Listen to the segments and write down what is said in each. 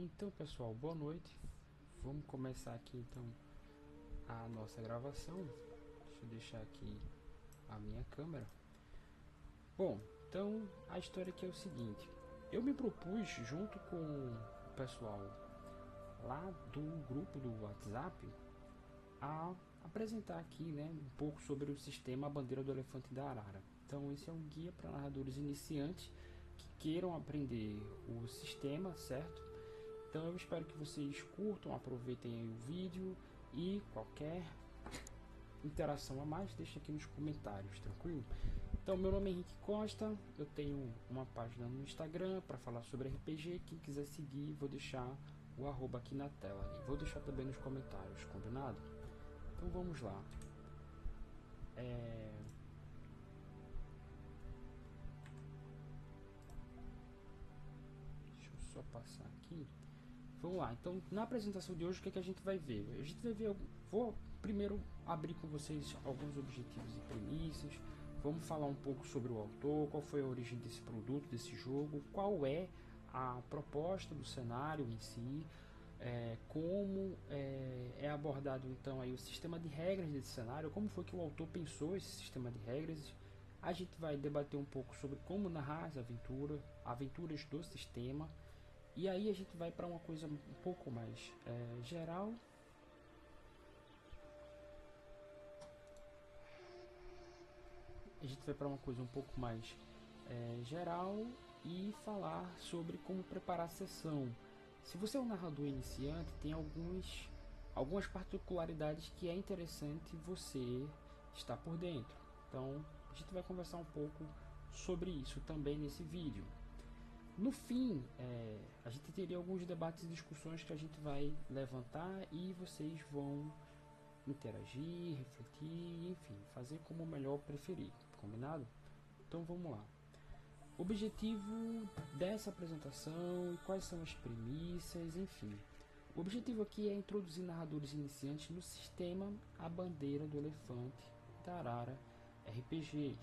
Então, pessoal, boa noite. Vamos começar aqui então a nossa gravação. Deixa eu deixar aqui a minha câmera. Bom, então a história aqui é o seguinte: eu me propus, junto com o pessoal lá do grupo do WhatsApp, a apresentar aqui, né, um pouco sobre o sistema Bandeira do Elefante da Arara. Então, esse é um guia para narradores iniciantes que queiram aprender o sistema, certo? Então eu espero que vocês curtam, aproveitem aí o vídeo e qualquer interação a mais deixa aqui nos comentários, tranquilo? Então meu nome é Henrique Costa, eu tenho uma página no Instagram para falar sobre RPG, quem quiser seguir vou deixar o arroba aqui na tela e vou deixar também nos comentários, combinado? Então vamos lá. Deixa eu só passar aqui. Vamos lá, então na apresentação de hoje o que, é que a gente vai ver? A gente vai ver, vou primeiro abrir com vocês alguns objetivos e premissas, vamos falar um pouco sobre o autor, qual foi a origem desse produto, desse jogo, qual é a proposta do cenário em si, como é abordado então aí o sistema de regras desse cenário, como foi que o autor pensou esse sistema de regras. A gente vai debater um pouco sobre como narrar as aventuras do sistema. E aí a gente vai para uma coisa um pouco mais geral. A gente vai para uma coisa um pouco mais geral e falar sobre como preparar a sessão. Se você é um narrador iniciante, tem algumas particularidades que é interessante você estar por dentro. Então a gente vai conversar um pouco sobre isso também nesse vídeo. No fim, a gente teria alguns debates e discussões que a gente vai levantar e vocês vão interagir, refletir, enfim, fazer como melhor preferir, combinado? Então vamos lá. Objetivo dessa apresentação e quais são as premissas, enfim. O objetivo aqui é introduzir narradores iniciantes no sistema A Bandeira do Elefante da Arara RPG.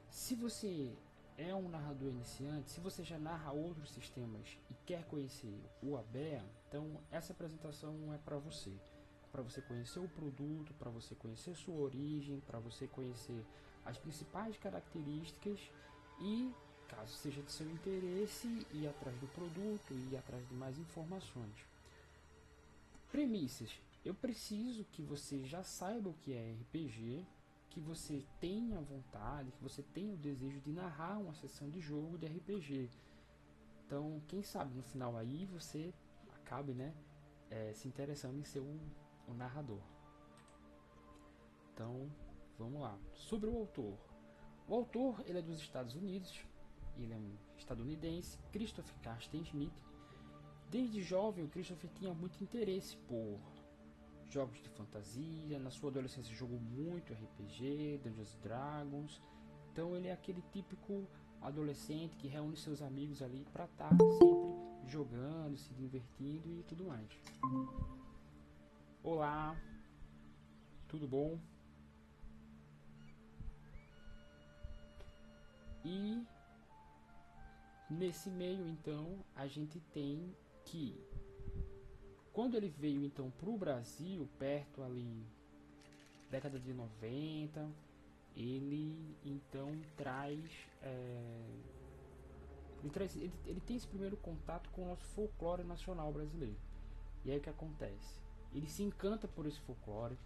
Se você é um narrador iniciante, se você já narra outros sistemas e quer conhecer o ABEA, então essa apresentação é para você. Para você conhecer o produto, para você conhecer sua origem, para você conhecer as principais características e, caso seja de seu interesse, ir atrás do produto, ir atrás de mais informações. Premissas. Eu preciso que você já saiba o que é RPG, que você tenha vontade, que você tenha o desejo de narrar uma sessão de jogo de RPG. Então, quem sabe no final aí você acabe, né, se interessando em ser um narrador. Então, vamos lá. Sobre o autor. O autor ele é dos Estados Unidos, ele é um estadunidense, Christopher Carsten Smith. Desde jovem, o Christopher tinha muito interesse por jogos de fantasia. Na sua adolescência jogou muito RPG, Dungeons Dragons. Então ele é aquele típico adolescente que reúne seus amigos ali para estar sempre jogando, se divertindo e tudo mais. Olá, tudo bom? E nesse meio então a gente tem que quando ele veio então para o Brasil, perto ali década de 90, ele então ele tem esse primeiro contato com o nosso folclore nacional brasileiro. E aí o que acontece? Ele se encanta por esse folclore,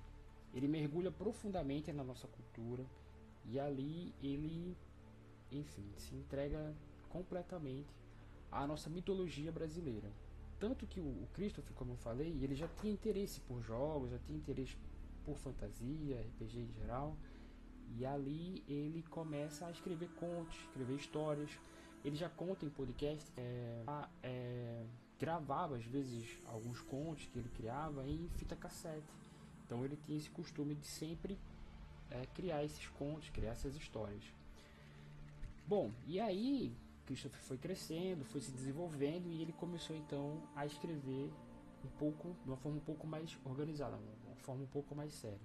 ele mergulha profundamente na nossa cultura e ali ele, enfim, se entrega completamente à nossa mitologia brasileira. Tanto que o Christopher, como eu falei, ele já tinha interesse por jogos, já tinha interesse por fantasia, RPG em geral. E ali ele começa a escrever contos, escrever histórias. Ele já conta em podcast, gravava às vezes alguns contos que ele criava em fita cassete. Então ele tinha esse costume de sempre criar esses contos, criar essas histórias. Bom, e aí Christopher foi crescendo, foi se desenvolvendo e ele começou então a escrever de uma forma um pouco mais organizada, uma forma um pouco mais séria.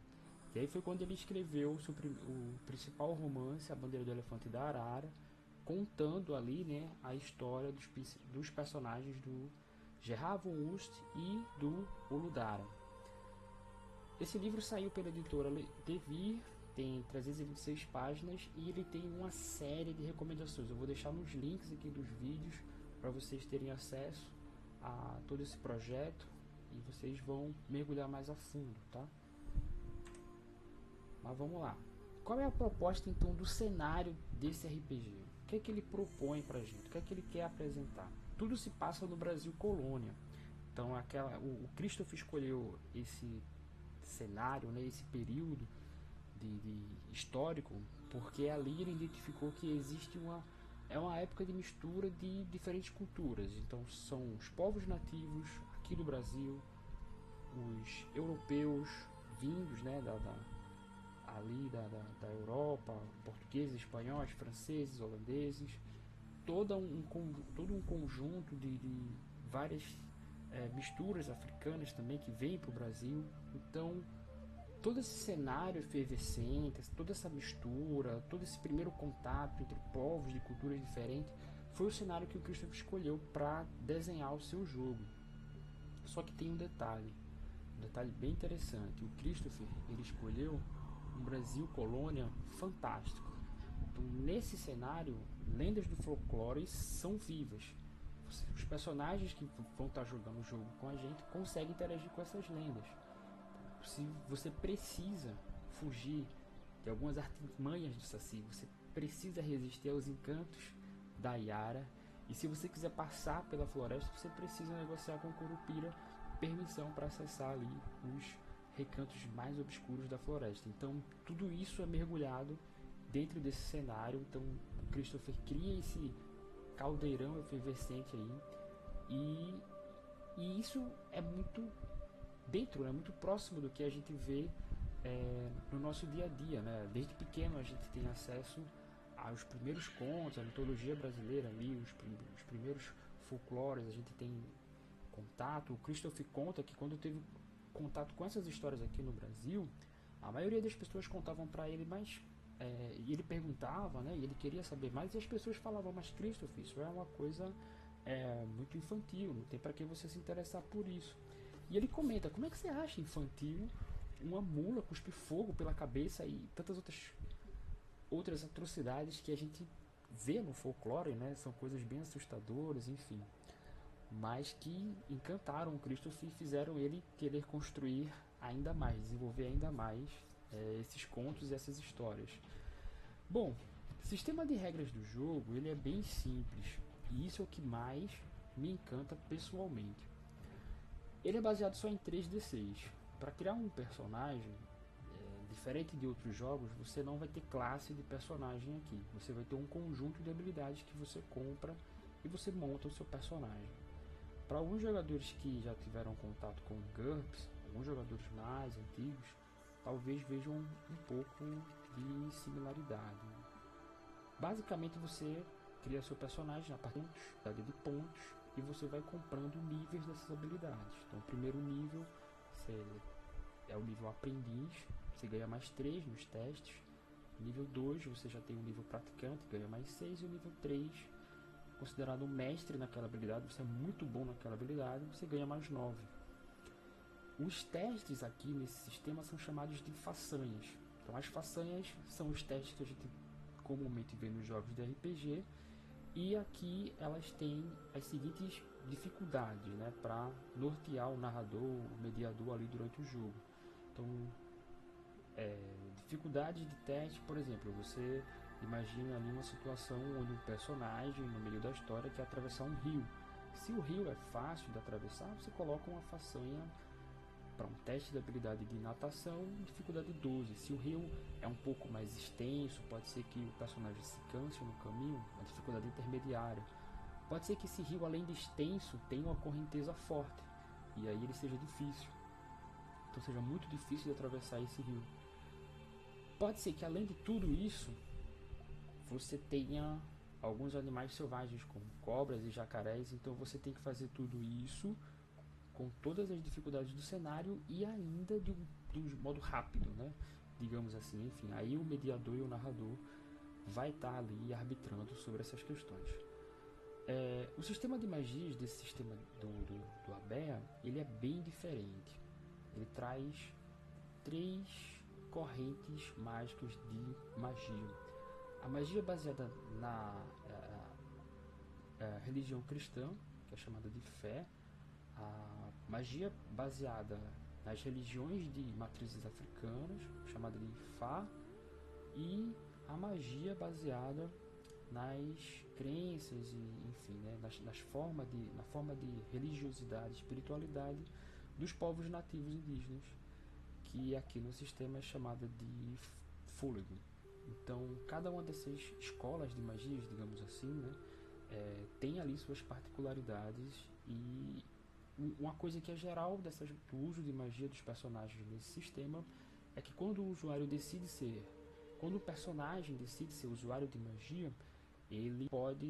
E aí foi quando ele escreveu o principal romance, A Bandeira do Elefante da Arara, contando ali, né, a história dos personagens Gerard von Ust e do Oludara. Esse livro saiu pela editora Devir, tem 326 páginas e ele tem uma série de recomendações. Eu vou deixar nos links aqui dos vídeos para vocês terem acesso a todo esse projeto e vocês vão mergulhar mais a fundo, tá? Mas vamos lá. Qual é a proposta então do cenário desse RPG? O que é que ele propõe pra gente? O que é que ele quer apresentar? Tudo se passa no Brasil colônia. Então o Christoph escolheu esse cenário, né, esse período de histórico, porque ali ele identificou que existe uma época de mistura de diferentes culturas. Então são os povos nativos aqui do Brasil, os europeus vindos, né, da Europa, portugueses, espanhóis, franceses, holandeses, todo um conjunto de várias misturas africanas também que vêm para o Brasil. Então todo esse cenário efervescente, toda essa mistura, todo esse primeiro contato entre povos de culturas diferentes foi o cenário que o Christoph escolheu para desenhar o seu jogo. Só que tem um detalhe bem interessante. O Christoph ele escolheu um Brasil colônia fantástico. Então, nesse cenário, lendas do folclore são vivas. Os personagens que vão estar jogando o jogo com a gente conseguem interagir com essas lendas. Se você precisa fugir de algumas artimanhas do Saci, você precisa resistir aos encantos da Yara, e se você quiser passar pela floresta, você precisa negociar com o Curupira permissão para acessar ali os recantos mais obscuros da floresta. Então tudo isso é mergulhado dentro desse cenário. Então o Christopher cria esse caldeirão efervescente aí, e isso é muito dentro, é muito próximo do que a gente vê no nosso dia a dia, né? Desde pequeno a gente tem acesso aos primeiros contos, a mitologia brasileira ali, os primeiros folclores, a gente tem contato. O Christoph conta que quando teve contato com essas histórias aqui no Brasil, a maioria das pessoas contavam para ele, mas e ele perguntava, né, e ele queria saber mais, e as pessoas falavam: mas Christoph, isso é uma coisa muito infantil, não tem para que você se interessar por isso. E ele comenta: como é que você acha infantil uma mula cuspir fogo pela cabeça e tantas outras atrocidades que a gente vê no folclore, né? São coisas bem assustadoras, enfim, mas que encantaram o Christoph e fizeram ele querer construir ainda mais, desenvolver ainda mais esses contos e essas histórias. Bom, o sistema de regras do jogo ele é bem simples, e isso é o que mais me encanta pessoalmente. Ele é baseado só em 3d6. Para criar um personagem, diferente de outros jogos, você não vai ter classe de personagem aqui. Você vai ter um conjunto de habilidades que você compra e você monta o seu personagem. Para alguns jogadores que já tiveram contato com GURPS, alguns jogadores mais antigos, talvez vejam um pouco de similaridade. Basicamente você cria seu personagem a partir de pontos e você vai comprando níveis dessas habilidades. Então o primeiro nível é o nível aprendiz, você ganha mais 3 nos testes. Nível 2 você já tem o nível praticante, ganha mais 6, e o nível 3, considerado um mestre naquela habilidade, você é muito bom naquela habilidade, você ganha mais 9. Os testes aqui nesse sistema são chamados de façanhas. Então as façanhas são os testes que a gente comumente vê nos jogos de RPG, e aqui elas têm as seguintes dificuldades, né, para nortear o narrador, o mediador ali durante o jogo. Então, dificuldades de teste, por exemplo, você imagina ali uma situação onde um personagem no meio da história quer atravessar um rio. Se o rio é fácil de atravessar, você coloca uma façanha para um teste de habilidade de natação, dificuldade 12. Se o rio é um pouco mais extenso, pode ser que o personagem se canse no caminho, a dificuldade intermediária. Pode ser que esse rio, além de extenso, tenha uma correnteza forte, e aí ele seja difícil. Então seja muito difícil de atravessar esse rio. Pode ser que, além de tudo isso, você tenha alguns animais selvagens, como cobras e jacarés, então você tem que fazer tudo isso com todas as dificuldades do cenário e ainda de um modo rápido, né? Digamos assim. Enfim, aí o mediador e o narrador vai estar ali arbitrando sobre essas questões. O sistema de magias desse sistema do Abea, ele é bem diferente. Ele traz 3 correntes mágicas de magia. A magia baseada na religião cristã, que é chamada de fé, a magia baseada nas religiões de matrizes africanas, chamada de Ifá, e a magia baseada nas crenças e, enfim, né, na forma de religiosidade, espiritualidade dos povos nativos indígenas, que aqui no sistema é chamada de fôlego. Então, cada uma dessas escolas de magias, digamos assim, né, tem ali suas particularidades, e uma coisa que é geral do uso de magia dos personagens nesse sistema é que quando o personagem decide ser usuário de magia, ele pode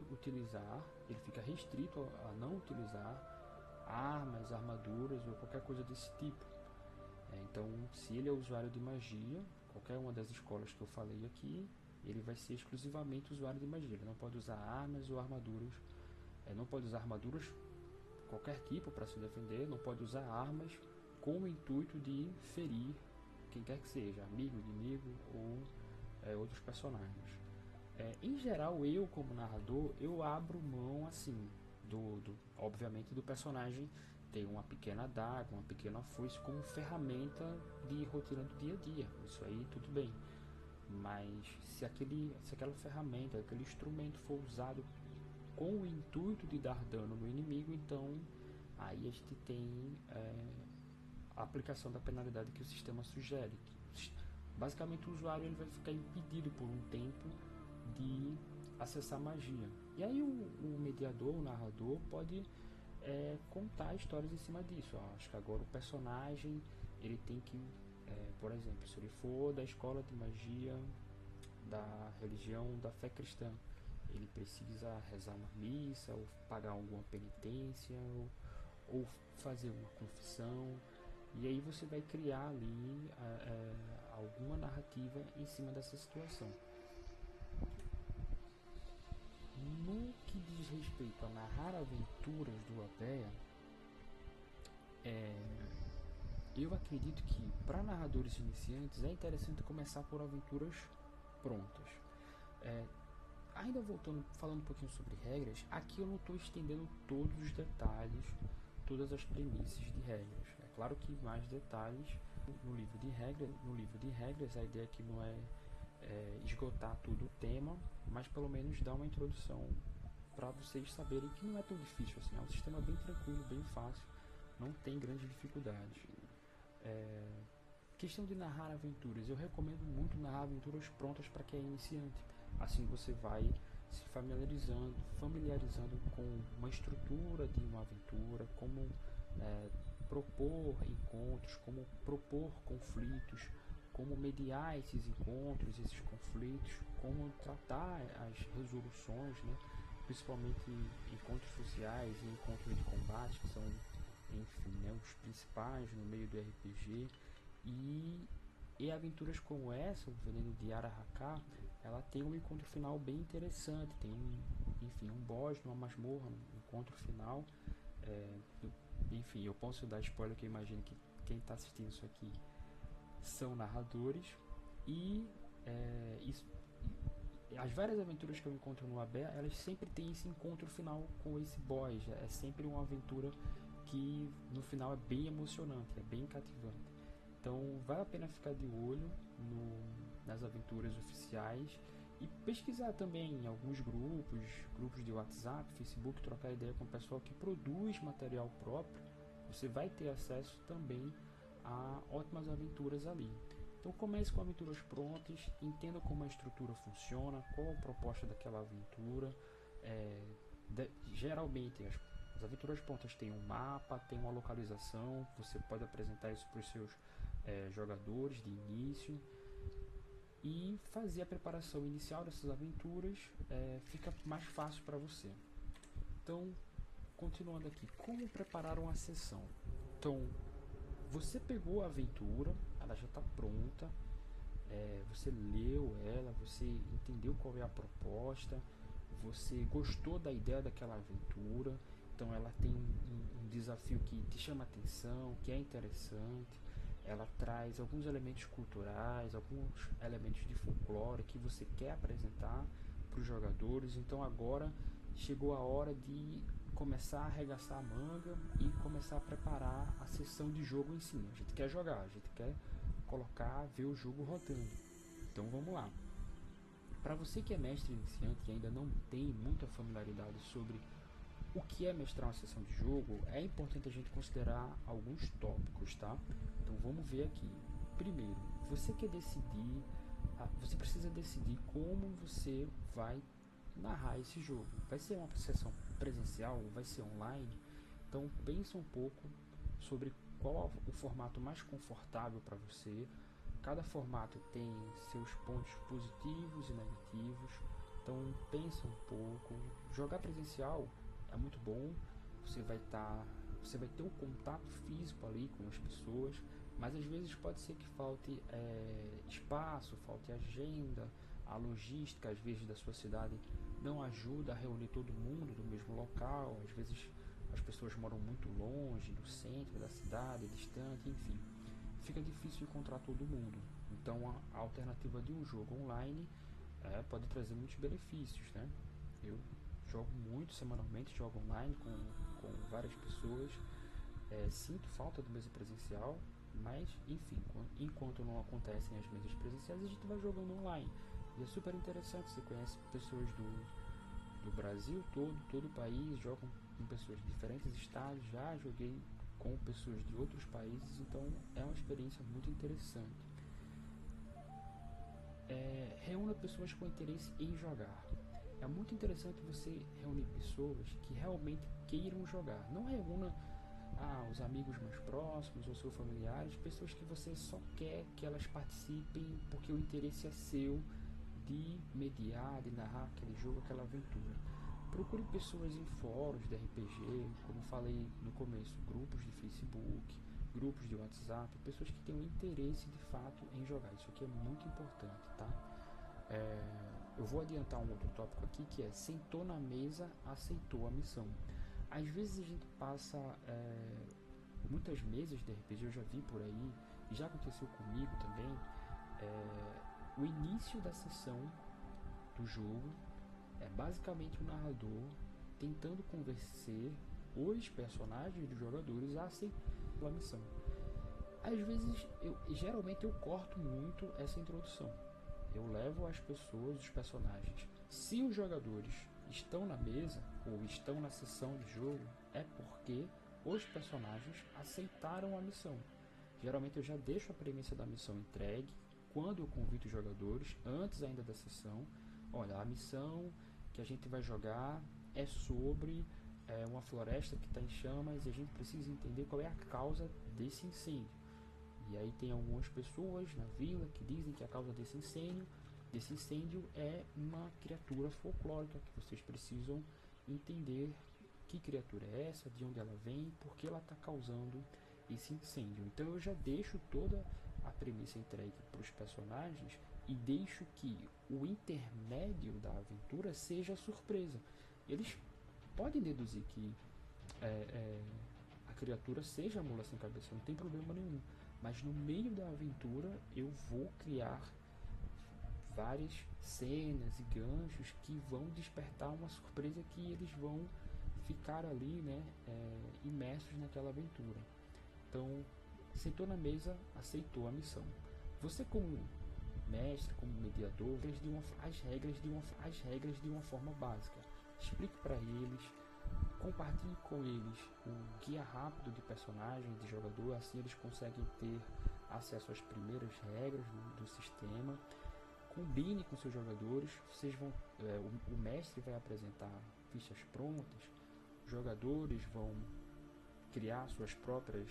utilizar, ele fica restrito a não utilizar armas, armaduras ou qualquer coisa desse tipo. Então, se ele é usuário de magia, qualquer uma das escolas que eu falei aqui, ele vai ser exclusivamente usuário de magia. Ele não pode usar armas ou armaduras, não pode usar armaduras qualquer tipo para se defender, não pode usar armas com o intuito de ferir quem quer que seja, amigo, inimigo ou outros personagens. Em geral, eu como narrador, eu abro mão assim obviamente do personagem ter uma pequena adaga, uma pequena foice como ferramenta de rotina do dia a dia. Isso aí tudo bem. Mas se aquela ferramenta, aquele instrumento for usado com o intuito de dar dano no inimigo, então aí a gente tem a aplicação da penalidade que o sistema sugere. Basicamente, o usuário ele vai ficar impedido por um tempo de acessar magia. E aí o mediador, o narrador, pode contar histórias em cima disso. Acho que agora o personagem ele tem que, por exemplo, se ele for da escola de magia da religião da fé cristã, ele precisa rezar uma missa, ou pagar alguma penitência, ou fazer uma confissão. E aí você vai criar ali alguma narrativa em cima dessa situação. No que diz respeito a narrar aventuras do Abea, eu acredito que para narradores iniciantes é interessante começar por aventuras prontas. Ainda falando um pouquinho sobre regras, aqui eu não estou estendendo todos os detalhes, todas as premissas de regras. É claro que mais detalhes no livro de regras, a ideia aqui não é esgotar todo o tema, mas pelo menos dar uma introdução para vocês saberem que não é tão difícil assim. É um sistema bem tranquilo, bem fácil, não tem grandes dificuldades. Questão de narrar aventuras, eu recomendo muito narrar aventuras prontas para quem é iniciante. Assim você vai se familiarizando com uma estrutura de uma aventura, como propor encontros, como propor conflitos, como mediar esses encontros, esses conflitos, como tratar as resoluções, né? Principalmente encontros sociais e encontros de combate, que são, enfim, né, os principais no meio do RPG. E aventuras como essa, o Veneno de Arahaka, ela tem um encontro final bem interessante. Tem, enfim, um boss numa masmorra, um encontro final. Enfim, eu posso dar spoiler, que eu imagino que quem está assistindo isso aqui são narradores. E as várias aventuras que eu encontro no Abea, elas sempre têm esse encontro final com esse boss. É sempre uma aventura que no final é bem emocionante, é bem cativante. Então vale a pena ficar de olho nas aventuras oficiais e pesquisar também em alguns grupos de WhatsApp, Facebook, trocar ideia com o pessoal que produz material próprio. Você vai ter acesso também a ótimas aventuras ali. Então comece com aventuras prontas, entenda como a estrutura funciona, qual a proposta daquela aventura. Geralmente as aventuras prontas têm um mapa, tem uma localização, você pode apresentar isso para os seus jogadores de início, e fazer a preparação inicial dessas aventuras fica mais fácil para você. Então, continuando aqui, como preparar uma sessão? Então, você pegou a aventura, ela já está pronta, você leu ela, você entendeu qual é a proposta, você gostou da ideia daquela aventura, então ela tem um desafio que te chama atenção, que é interessante, ela traz alguns elementos culturais, alguns elementos de folclore que você quer apresentar para os jogadores. Então agora chegou a hora de começar a arregaçar a manga e começar a preparar a sessão de jogo em si. A gente quer jogar, a gente quer colocar, ver o jogo rodando. Então vamos lá. Para você que é mestre iniciante e ainda não tem muita familiaridade sobre o que é mestrar uma sessão de jogo, é importante a gente considerar alguns tópicos, tá? Então vamos ver aqui. Primeiro, você quer decidir, você precisa decidir como você vai narrar esse jogo. Vai ser uma sessão presencial, vai ser online? Então pensa um pouco sobre qual o formato mais confortável para você. Cada formato tem seus pontos positivos e negativos, então pensa um pouco. Jogar presencial é muito bom, você vai ter o contato físico ali com as pessoas, mas às vezes pode ser que falte espaço, falte agenda, a logística às vezes da sua cidade não ajuda a reunir todo mundo no mesmo local, às vezes as pessoas moram muito longe do centro da cidade, distante, enfim, fica difícil encontrar todo mundo. Então a alternativa de um jogo online pode trazer muitos benefícios, né? Eu jogo muito semanalmente, jogo online com várias pessoas, sinto falta do mesa presencial, mas enfim, enquanto não acontecem as mesas presenciais, a gente vai jogando online. E é super interessante, você conhece pessoas do Brasil todo o país, jogam com pessoas de diferentes estados, já joguei com pessoas de outros países, então é uma experiência muito interessante. Reúna pessoas com interesse em jogar. É muito interessante você reunir pessoas que realmente queiram jogar. Não reúna os amigos mais próximos ou seus familiares, pessoas que você só quer que elas participem porque o interesse é seu de mediar, de narrar aquele jogo, aquela aventura. Procure pessoas em fóruns de RPG, como falei no começo, grupos de Facebook, grupos de WhatsApp, pessoas que tenham interesse de fato em jogar. Isso aqui é muito importante, tá? Eu vou adiantar um outro tópico aqui, que é: sentou na mesa, aceitou a missão. Às vezes a gente passa muitas mesas de RPG, eu já vi por aí, e já aconteceu comigo também, o início da sessão do jogo é basicamente o narrador tentando convencer os personagens dos jogadores a aceitar a missão. Às vezes, geralmente eu corto muito essa introdução. Eu levo as pessoas, os personagens. Se os jogadores estão na mesa ou estão na sessão de jogo, é porque os personagens aceitaram a missão. Geralmente eu já deixo a premissa da missão entregue quando eu convido os jogadores, antes ainda da sessão. Olha, a missão que a gente vai jogar é sobre uma floresta que está em chamas e a gente precisa entender qual é a causa desse incêndio. E aí tem algumas pessoas na vila que dizem que a causa desse incêndio é uma criatura folclórica, que vocês precisam entender que criatura é essa, de onde ela vem, por que ela está causando esse incêndio. Então eu já deixo toda a premissa entregue para os personagens e deixo que o intermédio da aventura seja a surpresa. Eles podem deduzir que a criatura seja a mula sem cabeça, não tem problema nenhum. Mas no meio da aventura eu vou criar várias cenas e ganchos que vão despertar uma surpresa, que eles vão ficar ali, né, imersos naquela aventura. Então, sentou na mesa, aceitou a missão. Você, como mestre, como mediador, as regras de uma forma básica. Explique para eles, compartilhe com eles o guia rápido de personagem, de jogador, assim eles conseguem ter acesso às primeiras regras do sistema. Combine com seus jogadores, o mestre vai apresentar fichas prontas, os jogadores vão criar suas próprias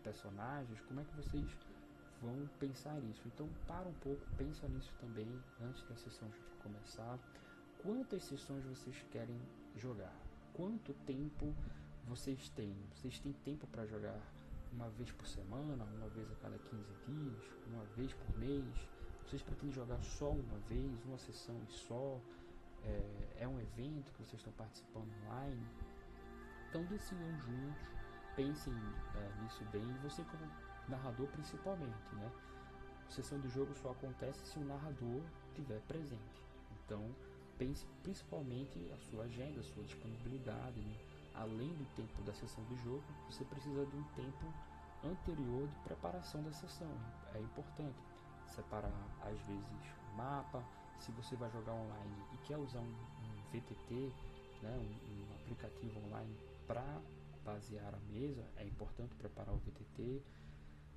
personagens. Como é que vocês vão pensar isso? Então para um pouco, pensa nisso também antes da sessão começar. Quantas sessões vocês querem jogar? Quanto tempo vocês têm? Vocês têm tempo para jogar uma vez por semana, uma vez a cada 15 dias, uma vez por mês? Vocês pretendem jogar só uma vez, uma sessão e só? é um evento que vocês estão participando online, então decidam juntos, pensem nisso bem, e você como narrador principalmente, né? A sessão do jogo só acontece se o narrador estiver presente, então pense principalmente a sua agenda, a sua disponibilidade, né? Além do tempo da sessão do jogo, você precisa de um tempo anterior de preparação da sessão. É importante separar às vezes o mapa. Se você vai jogar online e quer usar um VTT, né, um aplicativo online para basear a mesa, é importante preparar o VTT.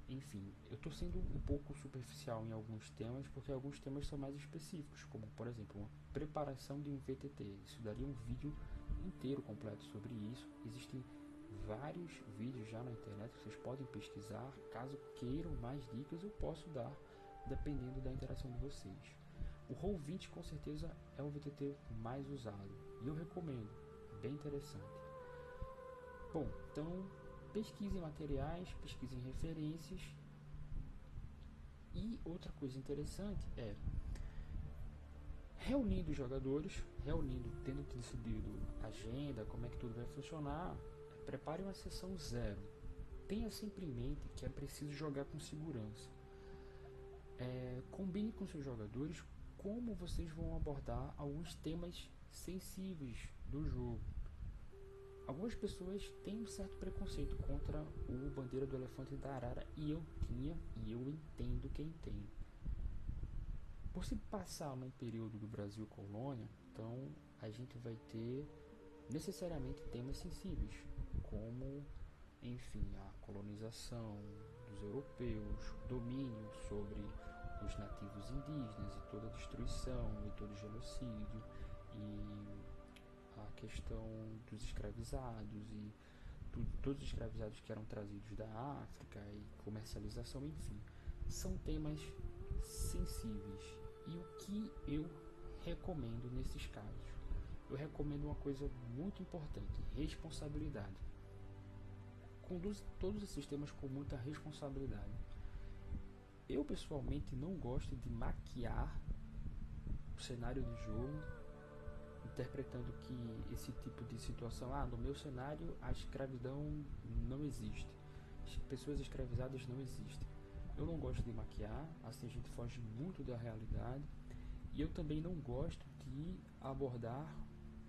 Enfim, eu estou sendo um pouco superficial em alguns temas, porque alguns temas são mais específicos, como por exemplo, uma preparação de um VTT. Isso daria um vídeo inteiro completo sobre isso. Existem vários vídeos já na internet que vocês podem pesquisar. Caso queiram mais dicas, eu posso dar, dependendo da interação de vocês. O Roll20 com certeza é o VTT mais usado e eu recomendo, bem interessante. Bom, então pesquisem materiais, pesquisem referências. E outra coisa interessante é, reunindo os jogadores, tendo decidido a agenda, como é que tudo vai funcionar, prepare uma sessão zero. Tenha sempre em mente que é preciso jogar com segurança. Combine com seus jogadores como vocês vão abordar alguns temas sensíveis do jogo. Algumas pessoas têm um certo preconceito contra o Bandeira do Elefante da Arara, e eu tinha, e eu entendo quem tem. Por se passar num período do Brasil colônia, então a gente vai ter necessariamente temas sensíveis, como, enfim, a colonização dos europeus, domínio sobre os nativos indígenas e toda a destruição e todo o genocídio, e a questão dos escravizados e todos os escravizados que eram trazidos da África e comercialização, enfim, são temas sensíveis. E o que eu recomendo nesses casos? Eu recomendo uma coisa muito importante: responsabilidade. Conduz todos esses temas com muita responsabilidade. Eu pessoalmente não gosto de maquiar o cenário do jogo, interpretando que esse tipo de situação, no meu cenário a escravidão não existe, as pessoas escravizadas não existem. Eu não gosto de maquiar, assim a gente foge muito da realidade, e eu também não gosto de abordar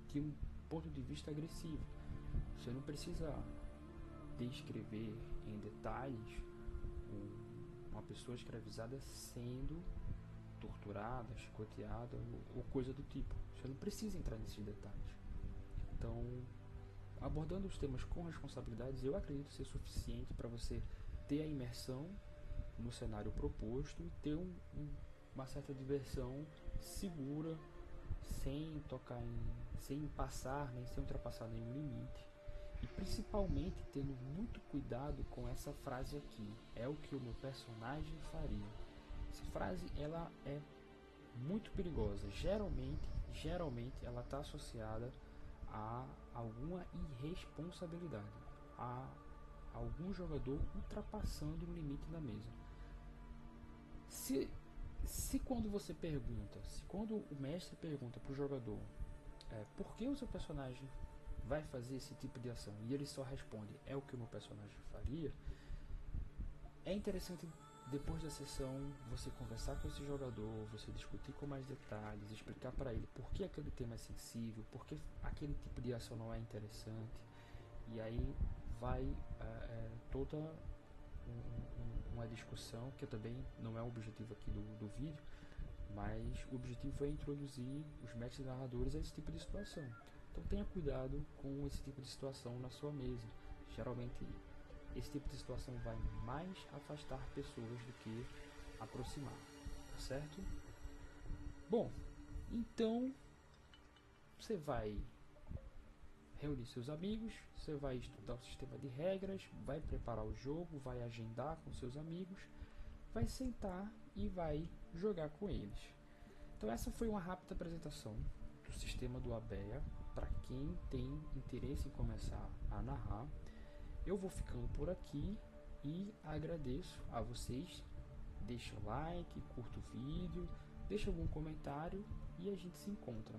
de um ponto de vista agressivo. Você não precisa descrever em detalhes uma pessoa escravizada sendo torturada, chicoteada ou coisa do tipo. Você não precisa entrar nesses detalhes. Então, abordando os temas com responsabilidades, eu acredito ser suficiente para você ter a imersão no cenário proposto e ter uma certa diversão segura, sem passar, nem sem ultrapassar nenhum limite. E principalmente tendo muito cuidado com essa frase aqui: é o que o meu personagem faria. Essa frase, ela é muito perigosa. Geralmente ela está associada a alguma irresponsabilidade, a algum jogador ultrapassando o limite da mesa. Se quando o mestre pergunta para o jogador por que o seu personagem vai fazer esse tipo de ação, e ele só responde: é o que o meu personagem faria, é interessante depois da sessão você conversar com esse jogador, você discutir com mais detalhes, explicar para ele por que aquele tema é sensível, por que aquele tipo de ação não é interessante, e aí vai toda uma discussão, que também não é o objetivo aqui do vídeo, mas o objetivo é introduzir os mestres narradores a esse tipo de situação. Então tenha cuidado com esse tipo de situação na sua mesa. Geralmente esse tipo de situação vai mais afastar pessoas do que aproximar, tá certo? Bom, então você vai reunir seus amigos, você vai estudar o sistema de regras, vai preparar o jogo, vai agendar com seus amigos, vai sentar e vai jogar com eles. Então essa foi uma rápida apresentação do sistema do ABEA para quem tem interesse em começar a narrar. Eu vou ficando por aqui e agradeço a vocês. Deixa o like, curta o vídeo, deixa algum comentário e a gente se encontra.